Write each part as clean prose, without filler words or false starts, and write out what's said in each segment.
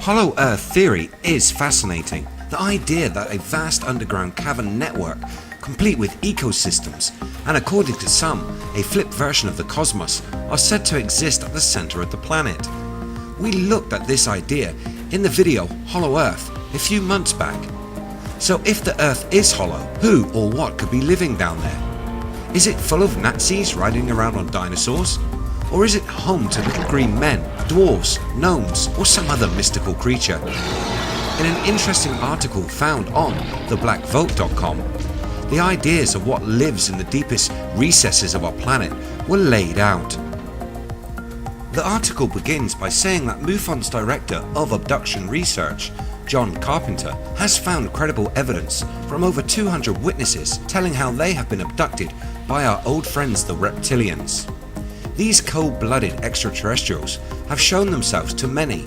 Hollow Earth theory is fascinating. The idea that a vast underground cavern network, complete with ecosystems, and according to some, a flipped version of the cosmos, are said to exist at the center of the planet. We looked at this idea in the video Hollow Earth a few months back. So if the Earth is hollow, who or what could be living down there? Is it full of Nazis riding around on dinosaurs? Or is it home to little green men, dwarves, gnomes, or some other mystical creature? In an interesting article found on theblackvote.com, the ideas of what lives in the deepest recesses of our planet were laid out. The article begins by saying that MUFON's director of abduction research, John Carpenter, has found credible evidence from over 200 witnesses telling how they have been abducted by our old friends the Reptilians. These cold-blooded extraterrestrials have shown themselves to many,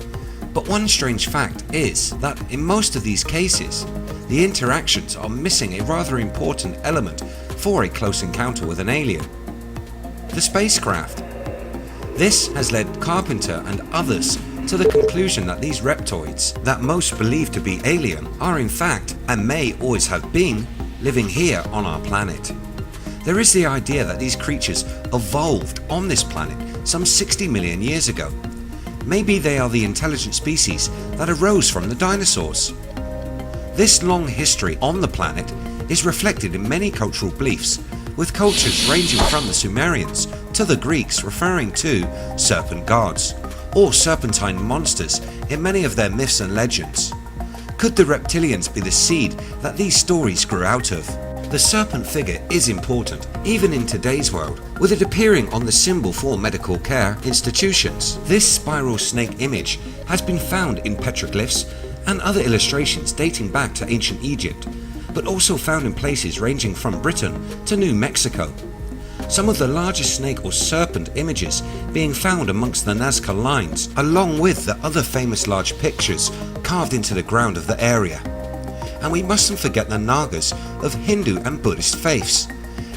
but one strange fact is that in most of these cases, the interactions are missing a rather important element for a close encounter with an alien: the spacecraft. This has led Carpenter and others to the conclusion that these reptoids, that most believe to be alien, are in fact, and may always have been, living here on our planet. There is the idea that these creatures evolved on this planet some 60 million years ago. Maybe they are the intelligent species that arose from the dinosaurs. This long history on the planet is reflected in many cultural beliefs, with cultures ranging from the Sumerians to the Greeks referring to serpent gods, or serpentine monsters in many of their myths and legends. Could the reptilians be the seed that these stories grew out of? The serpent figure is important, even in today's world, with it appearing on the symbol for medical care institutions. This spiral snake image has been found in petroglyphs and other illustrations dating back to ancient Egypt, but also found in places ranging from Britain to New Mexico. Some of the largest snake or serpent images being found amongst the Nazca lines, along with the other famous large pictures carved into the ground of the area. And we mustn't forget the Nagas of Hindu and Buddhist faiths,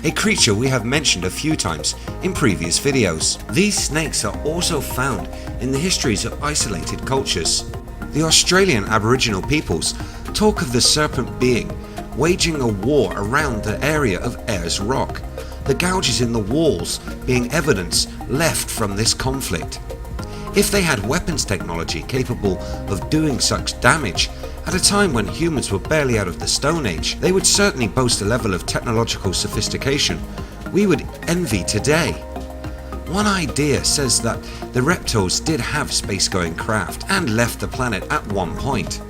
a creature we have mentioned a few times in previous videos. These snakes are also found in the histories of isolated cultures. The Australian Aboriginal peoples talk of the serpent being waging a war around the area of Ayers Rock, the gouges in the walls being evidence left from this conflict. If they had weapons technology capable of doing such damage at a time when humans were barely out of the Stone Age, they would certainly boast a level of technological sophistication we would envy today. One idea says that the reptiles did have space-going craft and left the planet at one point.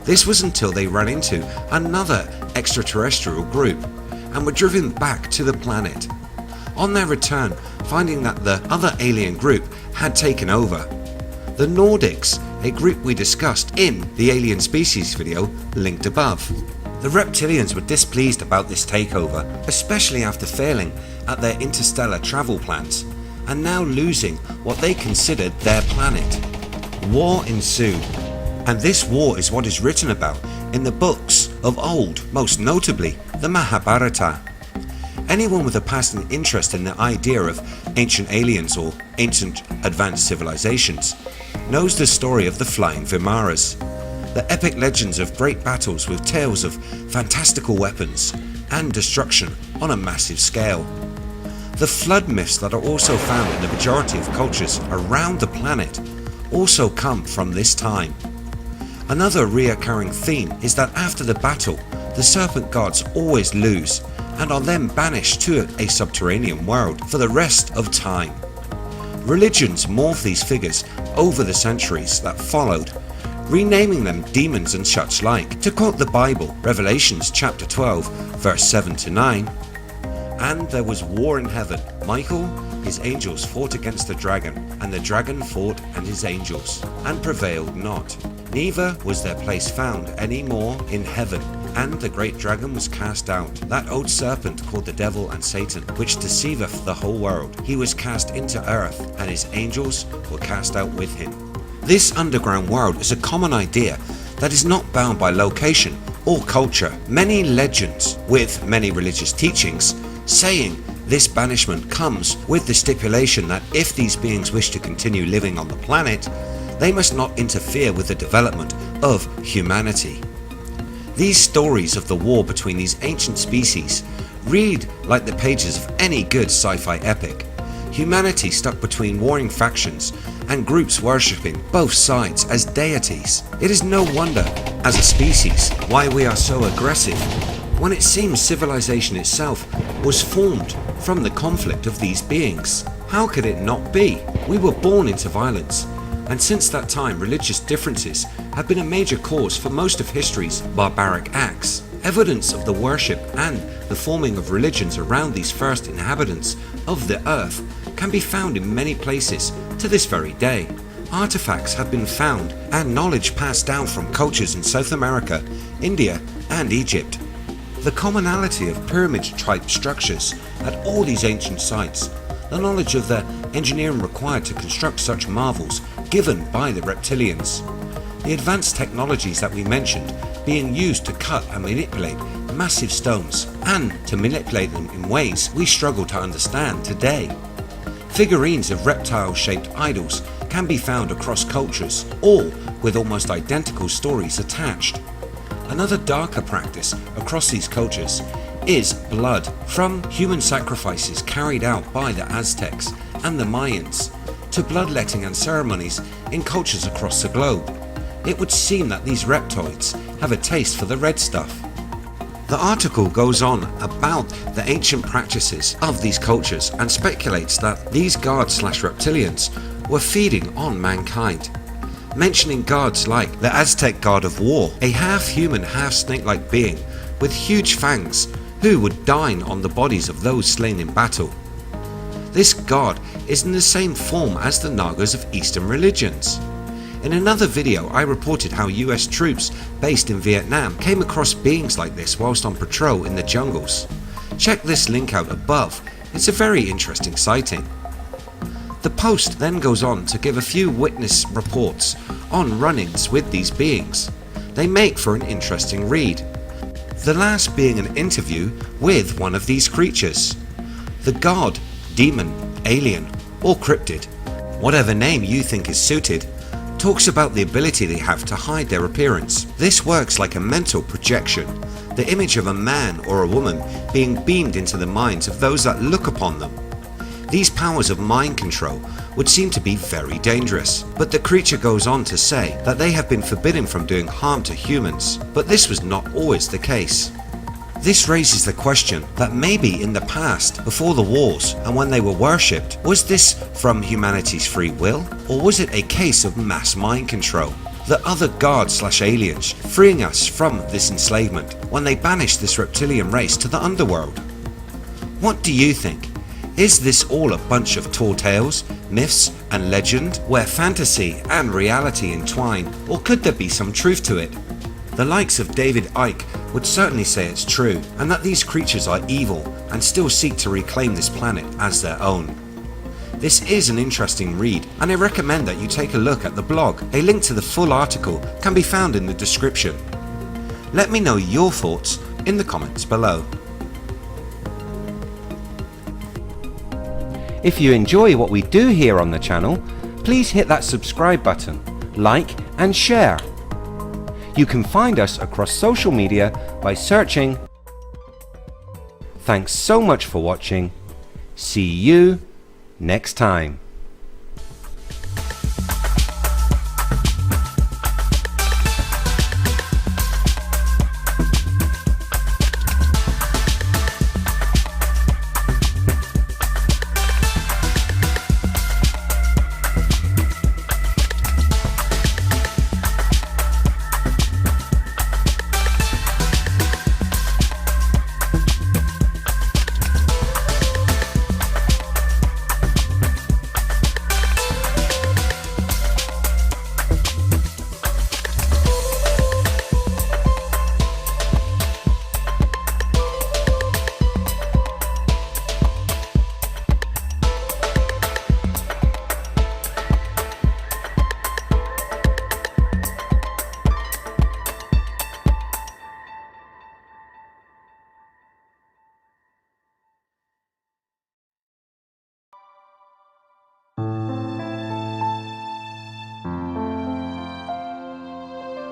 This was until they ran into another extraterrestrial group and were driven back to the planet. On their return, finding that the other alien group had taken over. The Nordics, a group we discussed in the alien species video linked above. The Reptilians were displeased about this takeover, especially after failing at their interstellar travel plans and now losing what they considered their planet. War ensued, and this war is what is written about in the books of old, most notably the Mahabharata. Anyone with a passing interest in the idea of ancient aliens or ancient advanced civilizations knows the story of the flying Vimaras, the epic legends of great battles with tales of fantastical weapons and destruction on a massive scale. The flood myths that are also found in the majority of cultures around the planet also come from this time. Another reoccurring theme is that after the battle, the serpent gods always lose and are then banished to a subterranean world for the rest of time. Religions morph these figures over the centuries that followed, renaming them demons and such like. To quote the Bible, Revelations chapter 12 verse 7 to 9, "And there was war in heaven. Michael, his angels fought against the dragon, and the dragon fought and his angels, and prevailed not. Neither was their place found any more in heaven. And the great dragon was cast out, that old serpent called the devil and Satan, which deceiveth the whole world. He was cast into earth, and his angels were cast out with him." This underground world is a common idea that is not bound by location or culture. Many legends, with many religious teachings, saying This banishment comes with the stipulation that if these beings wish to continue living on the planet, they must not interfere with the development of humanity. These stories of the war between these ancient species read like the pages of any good sci-fi epic. Humanity stuck between warring factions and groups worshipping both sides as deities. It is no wonder, as a species, why we are so aggressive, when it seems civilization itself was formed from the conflict of these beings. How could it not be? We were born into violence, and since that time religious differences have been a major cause for most of history's barbaric acts. Evidence of the worship and the forming of religions around these first inhabitants of the earth can be found in many places to this very day. Artifacts have been found and knowledge passed down from cultures in South America, India and Egypt. The commonality of pyramid-type structures at all these ancient sites, the knowledge of the engineering required to construct such marvels given by the reptilians, the advanced technologies that we mentioned being used to cut and manipulate massive stones and to manipulate them in ways we struggle to understand today. Figurines of reptile-shaped idols can be found across cultures, all with almost identical stories attached. Another darker practice across these cultures is blood from human sacrifices carried out by the Aztecs and the Mayans to bloodletting and ceremonies in cultures across the globe. It would seem that these reptoids have a taste for the red stuff. The article goes on about the ancient practices of these cultures and speculates that these gods/reptilians were feeding on mankind, mentioning gods like the Aztec god of war, a half-human, half-snake-like being with huge fangs who would dine on the bodies of those slain in battle. This god is in the same form as the Nagas of Eastern religions. In another video I reported how US troops based in Vietnam came across beings like this whilst on patrol in the jungles. Check this link out above, it's a very interesting sighting. The post then goes on to give a few witness reports on run-ins with these beings. They make for an interesting read, the last being an interview with one of these creatures. The god, demon, alien or cryptid, whatever name you think is suited, talks about the ability they have to hide their appearance. This works like a mental projection, the image of a man or a woman being beamed into the minds of those that look upon them. These powers of mind control would seem to be very dangerous, but the creature goes on to say that they have been forbidden from doing harm to humans, but this was not always the case. This raises the question that maybe in the past, before the wars and when they were worshipped, was this from humanity's free will, or was it a case of mass mind control? The other gods/aliens freeing us from this enslavement when they banished this reptilian race to the underworld? What do you think? Is this all a bunch of tall tales, myths and legend where fantasy and reality entwine, or could there be some truth to it? The likes of David Icke would certainly say it's true, and that these creatures are evil and still seek to reclaim this planet as their own. This is an interesting read, and I recommend that you take a look at the blog. A link to the full article can be found in the description. Let me know your thoughts in the comments below. If you enjoy what we do here on the channel, please hit that subscribe button, like and share. You can find us across social media by searching. Thanks so much for watching. See you next time.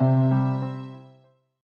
you.